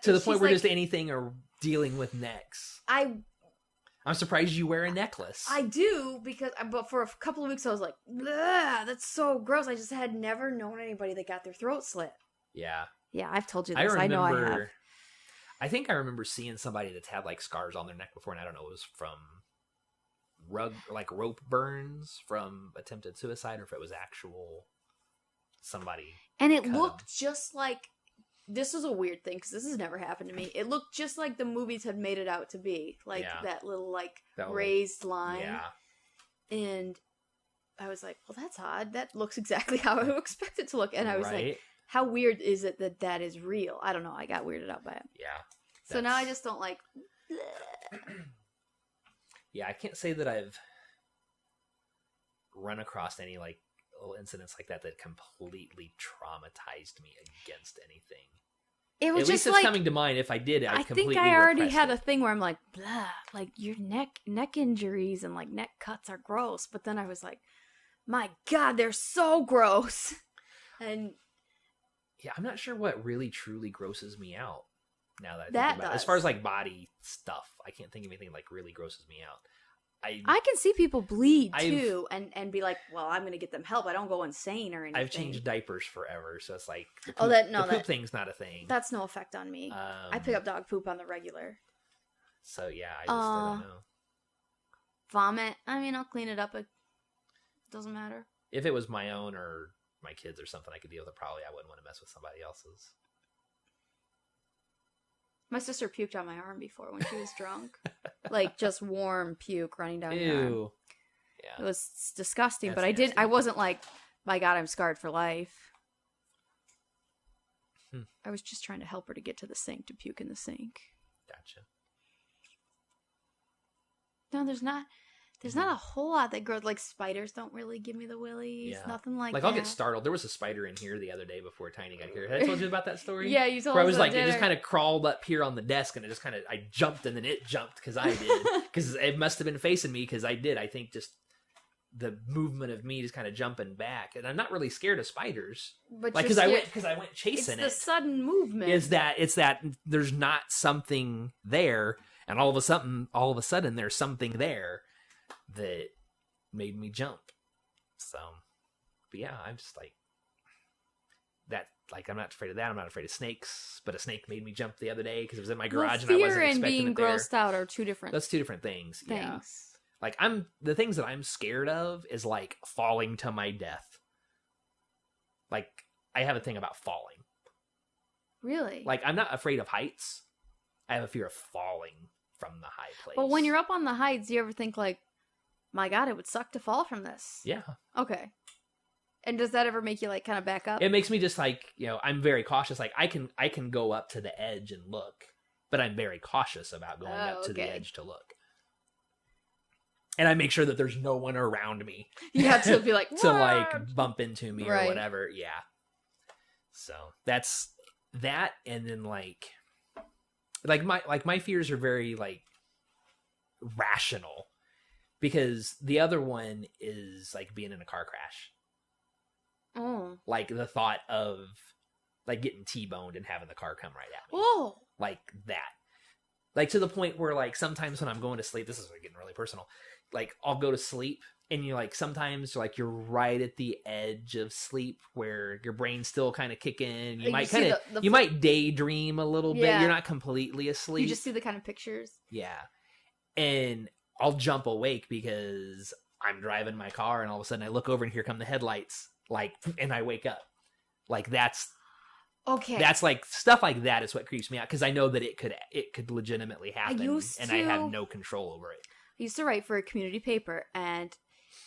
to the point where like, just anything or dealing with necks. I'm surprised you wear a necklace. I do, but for a couple of weeks I was like, that's so gross. I just had never known anybody that got their throat slit. Yeah. Yeah, I've told you this. I know I have. I think I remember seeing somebody that's had like scars on their neck before, and I don't know, it was from rope burns from attempted suicide, or if it was actual somebody. And it looked just like, this is a weird thing because this has never happened to me. It looked just like the movies had made it out to be, like that little like raised line. Yeah. And I was like, well, that's odd. That looks exactly how I would expect it to look. And I was like, how weird is it that is real? I don't know. I got weirded out by it. Yeah. So now I just don't like Yeah, I can't say that I've run across any like little incidents like that that completely traumatized me against anything. It was At just least it's like, coming to mind. If I did, I completely think I already repressed had it. a thing where I'm like, blah, like your neck injuries and like neck cuts are gross. But then I was like, my God, they're so gross. And Yeah, I'm not sure what really truly grosses me out now that I think that about it. does. As far as like body stuff, I can't think of anything like really grosses me out. I can see people bleed I've- too and be like, well, I'm going to get them help. I don't go insane or anything. I've changed diapers forever, so it's like the Oh, poop, the poop thing's not a thing. That's no effect on me. I pick up dog poop on the regular. So yeah, I don't know. Vomit. I mean, I'll clean it up. It doesn't matter. If it was my own or my kids or something, I could deal with it. Probably I wouldn't want to mess with somebody else's. My sister puked on my arm before when she was drunk. Like, just warm puke running down your arm. Ew. Yeah. It was disgusting, That's but nasty. I wasn't like, my God, I'm scarred for life. I was just trying to help her to get to the sink, to puke in the sink. Gotcha. No, there's not a whole lot that grows. Like, spiders don't really give me the willies. Yeah. Nothing like Like that. I'll get startled. There was a spider in here the other day before Tiny got here. Had I told you about that story? Yeah, you told Where I us was at like, it dinner. just kind of crawled up here on the desk, and I jumped, and then it jumped because I did, because it must have been facing me because I did. I think just the movement of me just kind of jumping back, and I'm not really scared of spiders, But like you're because I went chasing it's the sudden movement. It's that there's not something there, and all of a sudden there's something there that made me jump. So, but yeah, I'm just like that. Like, I'm not afraid of that. I'm not afraid of snakes, but a snake made me jump the other day because it was in my garage and I wasn't expecting fear and being it there. grossed out are two different That's two different things. things. Yeah. Like, the things that I'm scared of is like falling to my death. Like, I have a thing about falling. Really? Like, I'm not afraid of heights. I have a fear of falling from the high place. But when you're up on the heights, do you ever think like, my God, it would suck to fall from this? Yeah. Okay. And does that ever make you like kind of back up? It makes me just like, I'm very cautious. Like, I can go up to the edge and look, but I'm very cautious about going up to the edge to look. And I make sure that there's no one around me. You have to be like, to like bump into me Right. or whatever. Yeah. So that's that. And then like my fears are very like rational, because the other one is like being in a car crash. Oh. Like the thought of like getting T-boned and having the car come right at me. Whoa. Like that. Like to the point where like sometimes when I'm going to sleep, this is getting really personal. Like I'll go to sleep and you're like, sometimes like you're right at the edge of sleep where your brain's still kind of kicking. You might kind of, you might daydream a little bit. Yeah. You're not completely asleep. You just see the kind of pictures. Yeah. And I'll jump awake because I'm driving my car and all of a sudden I look over and here come the headlights. Like, and I wake up. Like that's like stuff like that is what creeps me out, because I know that it could legitimately happen, and I have no control over it. I used to write for a community paper, and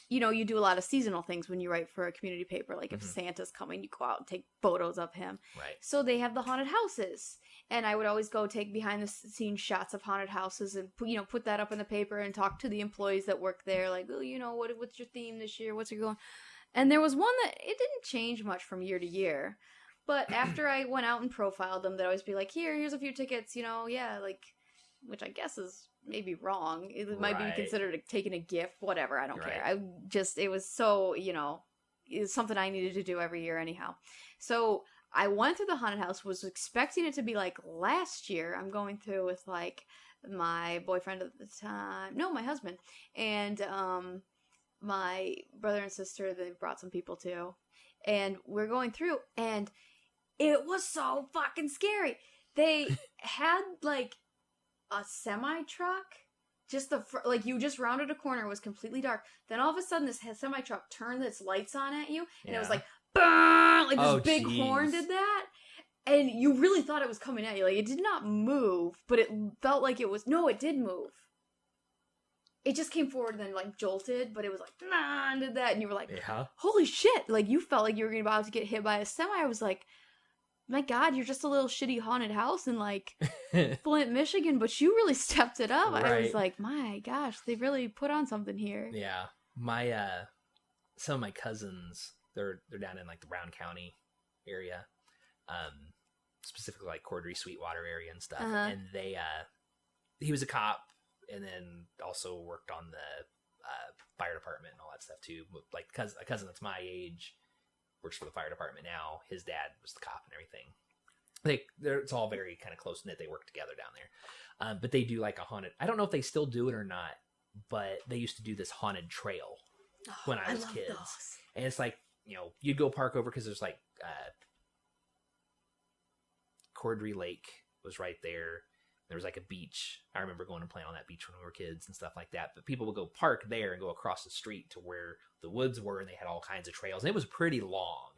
you do a lot of seasonal things when you write for a community paper. Like if Santa's coming, you go out and take photos of him. Right. So they have the haunted houses, and I would always go take behind the scenes shots of haunted houses and put that up in the paper and talk to the employees that work there. Like, oh, what's your theme this year? What's your going? And there was one that it didn't change much from year to year. But after I went out and profiled them, they'd always be like, here's a few tickets, like, which I guess is maybe wrong. It might be considered taking a gift, whatever. I don't care. It was so, it's something I needed to do every year anyhow. So I went through the haunted house, was expecting it to be like last year. I'm going through with like my boyfriend at the time. No, my husband. And, my brother and sister, they brought some people too. And we're going through, and it was so fucking scary. They had like a semi-truck, just you just rounded a corner, it was completely dark. Then all of a sudden this semi-truck turned its lights on at you, and it was like, BAM! Like this big horn did that. And you really thought it was coming at you. Like, it did not move, but it felt like it was, no, it did move. It just came forward and then, like, jolted, but it was like, nah, and did that. And you were like, holy shit. Like, you felt like you were about to get hit by a semi. I was like, my God, you're just a little shitty haunted house in like Flint, Michigan, but you really stepped it up. Right. I was like, my gosh, they really put on something here. Yeah. My some of my cousins, they're down in like the Brown County area. Specifically like Cordray, Sweetwater area and stuff. And they he was a cop and then also worked on the fire department and all that stuff too. Like a cousin that's my age works for the fire department now. His dad was the cop and everything. It's all very kind of close knit. They work together down there. But they do like a haunted, I don't know if they still do it or not, but they used to do this haunted trail when I was kids. Those. And it's like, you know, you'd go park over because there's like Cordray Lake was right there. There was like a beach. I remember going and playing on that beach when we were kids and stuff like that. But people would go park there and go across the street to where the woods were, and they had all kinds of trails. And it was pretty long.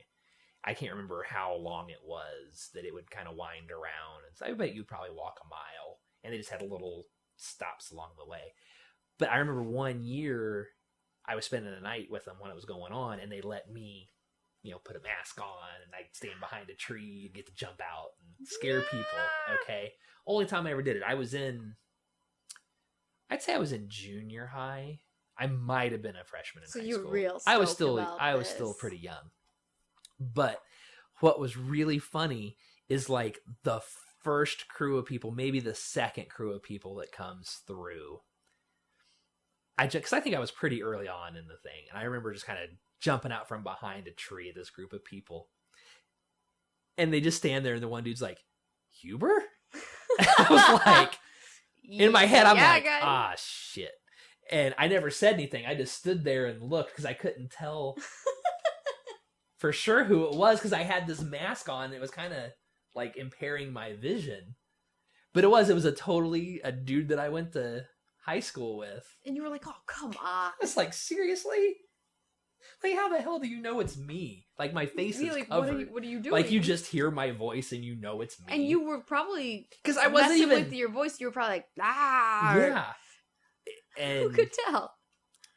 I can't remember how long it was that it would kind of wind around. And so I bet you'd probably walk a mile. And they just had little stops along the way. But I remember one year I was spending the night with them when it was going on, and they let me, you know, put a mask on, and I'd stand behind a tree and get to jump out and scare people. Okay. Only time I ever did it. I'd say I was in junior high. I might have been a freshman in high school. So you're real stoked I was still pretty young. But what was really funny is like the first crew of people, maybe the second crew of people that comes through. Because I think I was pretty early on in the thing. And I remember just kind of jumping out from behind a tree, this group of people. And they just stand there, and the one dude's like, Huber? I was like, in my head, I'm like, ah, shit. And I never said anything. I just stood there and looked because I couldn't tell for sure who it was because I had this mask on. It was kind of like impairing my vision. But it was a dude that I went to high school with. And you were like, oh, come on. It's like, seriously? Like, how the hell do you know it's me? Like, my face is like, covered. What are you doing? Like, you just hear my voice and you know it's me. And you were probably... Because I wasn't even... with your voice, you were probably like, ah! Yeah. And, who could tell?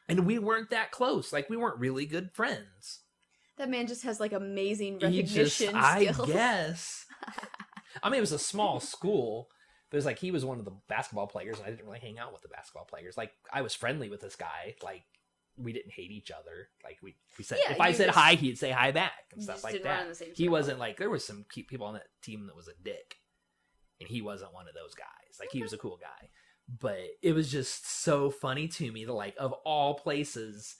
And we weren't that close. Like, we weren't really good friends. That man just has, like, amazing recognition skills. I guess. I mean, it was a small school. But it was like, he was one of the basketball players, and I didn't really hang out with the basketball players. Like, I was friendly with this guy. Like, we didn't hate each other. Like we said, if I said hi, he'd say hi back and stuff like that. He wasn't like, there was some people on that team that was a dick, and he wasn't one of those guys. Like he was a cool guy, but it was just so funny to me that like of all places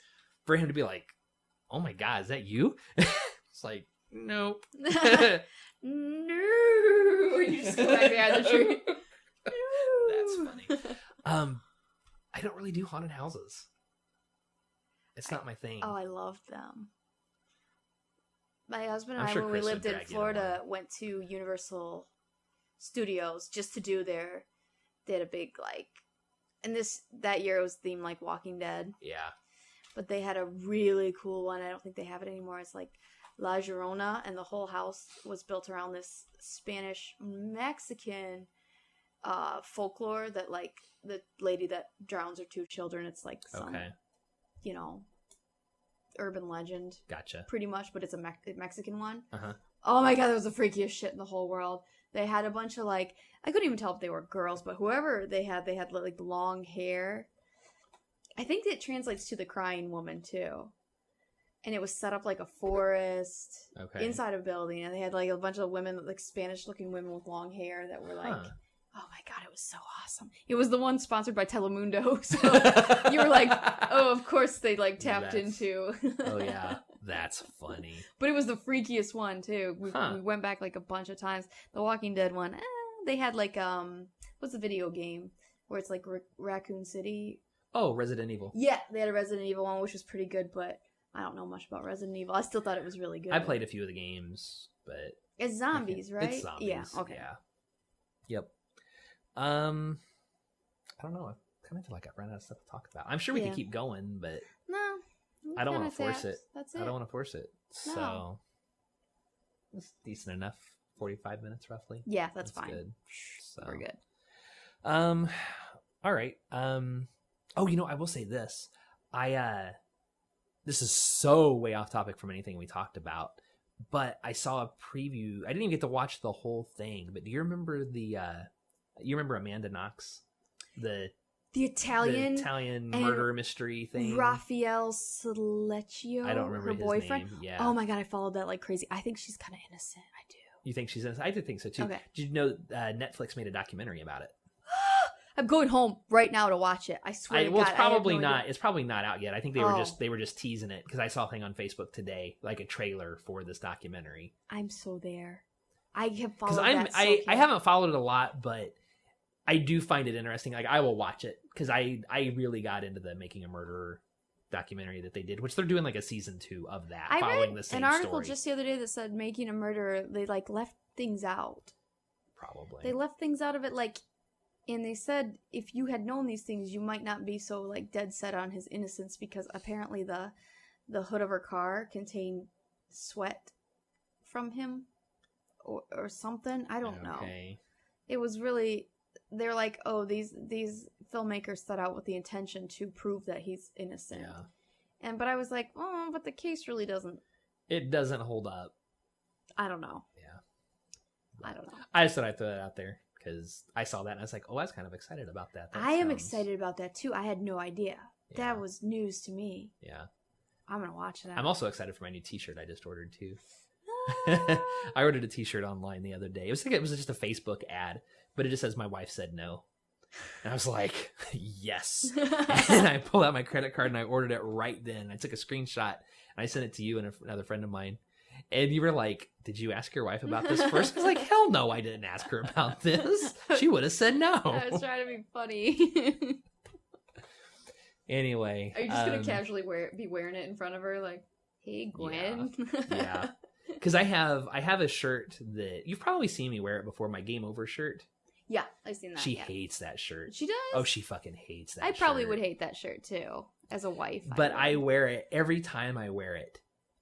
for him to be like, oh my God, is that you? It's like, nope. No. You just go back behind the tree. That's funny. I don't really do haunted houses. It's not my thing. Oh, I loved them. My husband and I, when we lived in Florida, went to Universal Studios just to do they had a big, like, and that year it was themed like Walking Dead. Yeah. But they had a really cool one. I don't think they have it anymore. It's like La Llorona, and the whole house was built around this Spanish-Mexican folklore that, like, the lady that drowns her two children, it's like some... Okay. You know, urban legend. Gotcha. Pretty much, but it's a Mexican one. Uh-huh. Oh my God, that was the freakiest shit in the whole world. They had a bunch of, like, I couldn't even tell if they were girls, but whoever they had like long hair. I think it translates to the crying woman too. And it was set up like a forest inside a building, and they had like a bunch of women, like Spanish looking women with long hair that were like, oh my God, it was so awesome. It was the one sponsored by Telemundo. So you were like, oh, of course they like tapped into. Oh yeah, that's funny. But it was the freakiest one too. We went back like a bunch of times. The Walking Dead one, they had like, what's the video game where it's like Raccoon City? Oh, Resident Evil. Yeah, they had a Resident Evil one, which was pretty good, but I don't know much about Resident Evil. I still thought it was really good. I played a few of the games, but... It's zombies, right? It's zombies. Yeah, okay. Yeah. Yep. I don't know. I kind of feel like I've run out of stuff to talk about. I'm sure we could keep going, but no, I don't want to force it. That's it. I don't want to force it. No. So it's decent enough. 45 minutes roughly. Yeah, that's fine. Good. So we're good. All right. Oh, you know, I will say this. This is so way off topic from anything we talked about, but I saw a preview. I didn't even get to watch the whole thing. But do you remember you remember Amanda Knox, the Italian murder mystery thing? Raphael Salecchio, I don't remember her his boyfriend. name. Yeah. Oh my god, I followed that like crazy. I think she's kind of innocent. I do. You think she's innocent? I did think so too. Okay. Did you know Netflix made a documentary about it? I'm going home right now to watch it. I swear to God. It's probably I have no not. idea. It's probably not out yet. I think they were just teasing it because I saw a thing on Facebook today, like a trailer for this documentary. I'm so there. I have followed Because that. I haven't followed it a lot, but I do find it interesting. Like I will watch it because I really got into the Making a Murderer documentary that they did, which they're doing like a season 2 of that, I following read the same an article story. just the other day that said Making a Murderer. They like left things out. Probably They left things out of it, like, and they said if you had known these things, you might not be so like dead set on his innocence because apparently the hood of her car contained sweat from him or something. I don't know. It was really. They're like, oh, these filmmakers set out with the intention to prove that he's innocent. Yeah. But I was like, oh, but the case really doesn't. It doesn't hold up. I don't know. Yeah. I don't know. I just thought I'd throw that out there because I saw that and I was like, oh, I was kind of excited about that. I am excited about that too. I had no idea. Yeah. That was news to me. Yeah. I'm going to watch that. I'm also excited for my new t-shirt I just ordered too. I ordered a t-shirt online the other day. It was just a Facebook ad, but it just says my wife said no. And I was like, yes. And I pulled out my credit card and I ordered it right then. I took a screenshot and I sent it to you and another friend of mine. And you were like, did you ask your wife about this first? I was like, hell no, I didn't ask her about this. She would have said no. I was trying to be funny. Anyway. Are you just going to casually be wearing it in front of her? Like, hey, Gwen. Yeah. Because I have a shirt that you've probably seen me wear it before, my Game Over shirt. Yeah, I've seen that. She hates that shirt. She does? Oh, she fucking hates that shirt. I probably would hate that shirt too, as a wife. But I wear it. Every time I wear it,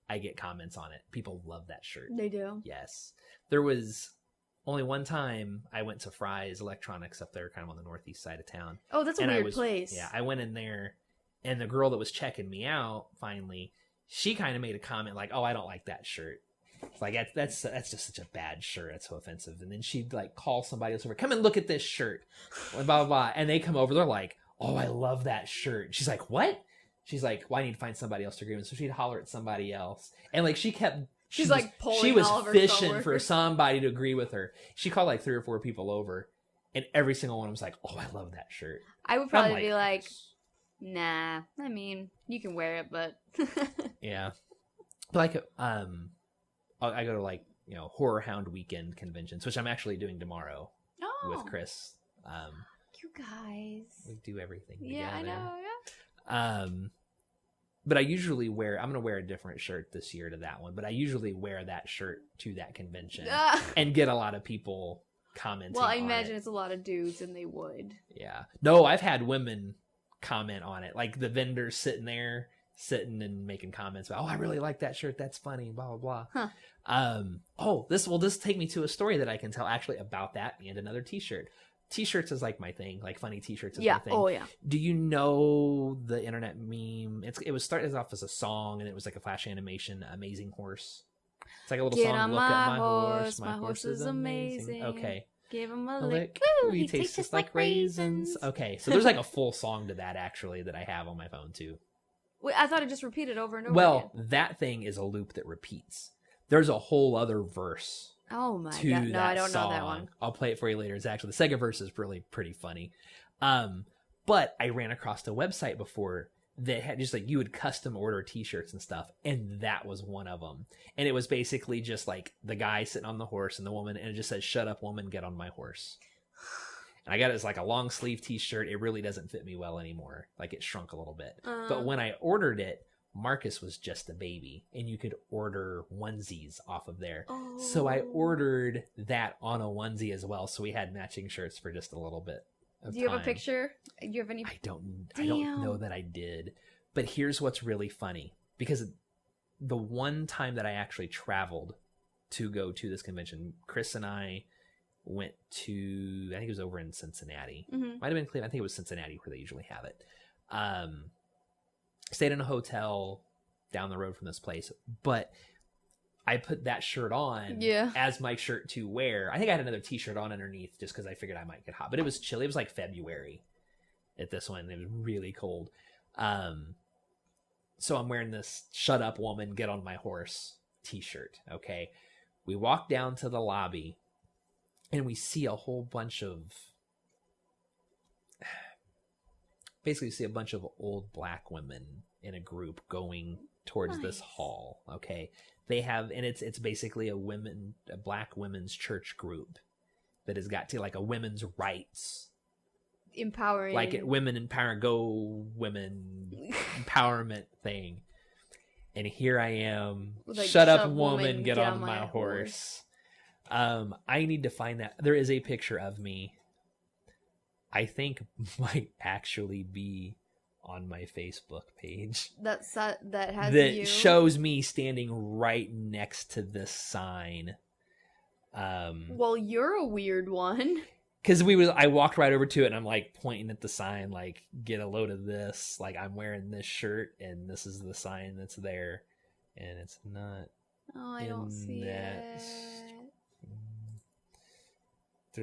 I get comments on it. People love that shirt. They do? Yes. There was only one time I went to Fry's Electronics up there, kind of on the northeast side of town. Oh, that's a weird place. Yeah, I went in there, and the girl that was checking me out, finally, she kind of made a comment like, oh, I don't like that shirt. Like that's just such a bad shirt. That's so offensive. And then she'd like call somebody else over, come and look at this shirt, and blah blah blah. And they come over, they're like, "Oh, I love that shirt." She's like, "What?" She's like, "Well, I need to find somebody else to agree with." So she'd holler at somebody else, and like she's like pulling. She was fishing for somebody to agree with her. She called like 3 or 4 people over, and every single one was like, "Oh, I love that shirt." I would probably be like, "Nah, I mean, you can wear it, but." Yeah, like I go to like, Horror Hound Weekend conventions, which I'm actually doing tomorrow with Chris. You guys. We do everything together. I know, yeah. But I usually I'm going to wear a different shirt this year to that one, but I usually wear that shirt to that convention and get a lot of people commenting. Well, I imagine it's a lot of dudes and they would. Yeah. No, I've had women comment on it. Like the vendors sitting and making comments about, oh, I really like that shirt. That's funny, blah, blah, blah. Huh. This will take me to a story that I can tell actually about that and another t-shirt. T-shirts is like my thing. Like funny t-shirts is my thing. Oh, yeah. Do you know the internet meme? It was started off as a song and it was like a flash animation, Amazing Horse. It's like a little song. Look at my horse. My horse is amazing. Okay. Give him a lick. Woo, he tastes just like raisins. Okay. So there's like a full song to that actually that I have on my phone too. Wait, I thought it just repeated over and over again. Well, that thing is a loop that repeats. There's a whole other verse. Oh my god! No, I don't know that one. I'll play it for you later. It's actually the second verse is really pretty funny. But I ran across a website before that had just like you would custom order t-shirts and stuff, and that was one of them. And it was basically just like the guy sitting on the horse and the woman, and it just says, "Shut up, woman, get on my horse." And I got it as like a long sleeve t-shirt. It really doesn't fit me well anymore. Like it shrunk a little bit. But when I ordered it, Marcus was just a baby and you could order onesies off of there. Oh. So I ordered that on a onesie as well. So we had matching shirts for just a little bit of Do you have a picture? Do you have any? I don't know that I did. But here's what's really funny. Because the one time that I actually traveled to go to this convention, Chris and I went to, I think it was over in Cincinnati. Mm-hmm. Might have been Cleveland. I think it was Cincinnati where they usually have it. Stayed in a hotel down the road from this place. But I put that shirt on as my shirt to wear. I think I had another t-shirt on underneath just because I figured I might get hot. But it was chilly. It was like February at this one. It was really cold. So I'm wearing this "Shut Up Woman, Get on My Horse" t-shirt. Okay. We walk down to the lobby and we see a whole bunch of... Basically, see a bunch of old black women in a group going towards this hall. Okay. They have, and it's basically a black women's church group that has got to like a women's rights, empowering, like women empower, go women empowerment thing. And here I am, like, shut up woman, get on my horse. I need to find that. There is a picture of me. I think might actually be on my Facebook page. That has that shows me standing right next to this sign. Well, you're a weird one. Because I walked right over to it and I'm like pointing at the sign, like, get a load of this. Like, I'm wearing this shirt and this is the sign that's there, and it's not. Oh, I don't see it.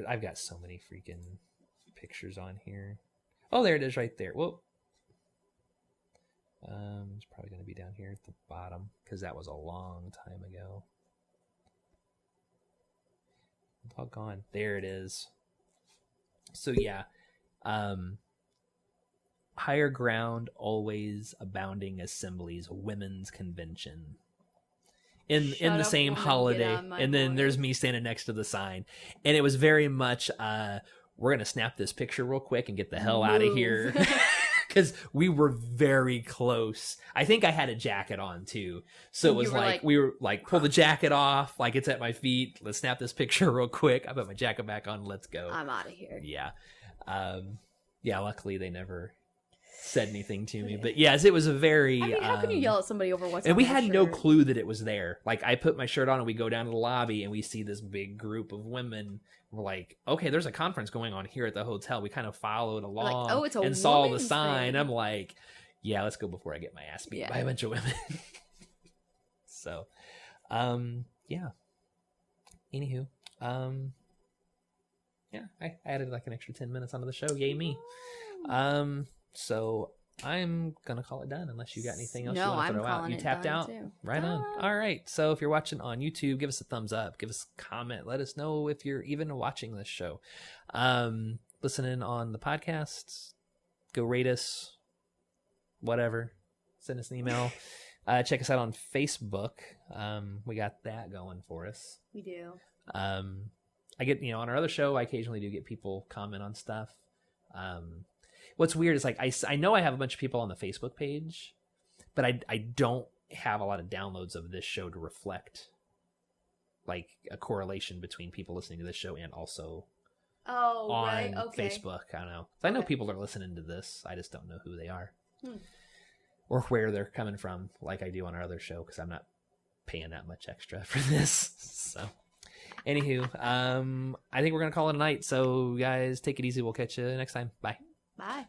I've got so many freaking pictures on here. Oh, there it is right there. Whoa. It's probably going to be down here at the bottom because that was a long time ago. Doggone. There it is. So yeah, Higher Ground Always Abounding Assemblies Women's Convention. In the same holiday, and then there's me standing next to the sign, and it was very much we're gonna snap this picture real quick and get the hell out of here. Because we were very close. I think I had a jacket on too. So it was like we were like, pull the jacket off, like it's at my feet. Let's snap this picture real quick. I put my jacket back on. Let's go. I'm out of here. Yeah. Yeah, luckily they never said anything to me. But yes, it was a very... I mean, how can you yell at somebody over what's on And we their had shirt? no clue that it was there. Like, I put my shirt on and we go down to the lobby and we see this big group of women. We're like, okay, there's a conference going on here at the hotel. We kind of followed along, like, oh, it's a and saw the sign. I'm like, yeah, let's go before I get my ass beat by a bunch of women. So, yeah. Anywho, yeah, I added like an extra 10 minutes onto the show. Yay me. So I'm gonna call it done unless you got anything else you want to throw out. You tapped out? Too. Right on. All right. So if you're watching on YouTube, give us a thumbs up, give us a comment, let us know if you're even watching this show. Listening on the podcast, go rate us, whatever. Send us an email. Check us out on Facebook. We got that going for us. We do. I get, on our other show, I occasionally do get people comment on stuff. What's weird is like I know I have a bunch of people on the Facebook page, but I don't have a lot of downloads of this show to reflect like a correlation between people listening to this show and also on Facebook. I don't know. So I know people are listening to this. I just don't know who they are or where they're coming from, like I do on our other show, because I'm not paying that much extra for this. So, anywho, I think we're gonna call it a night. So, guys, take it easy. We'll catch you next time. Bye. Bye.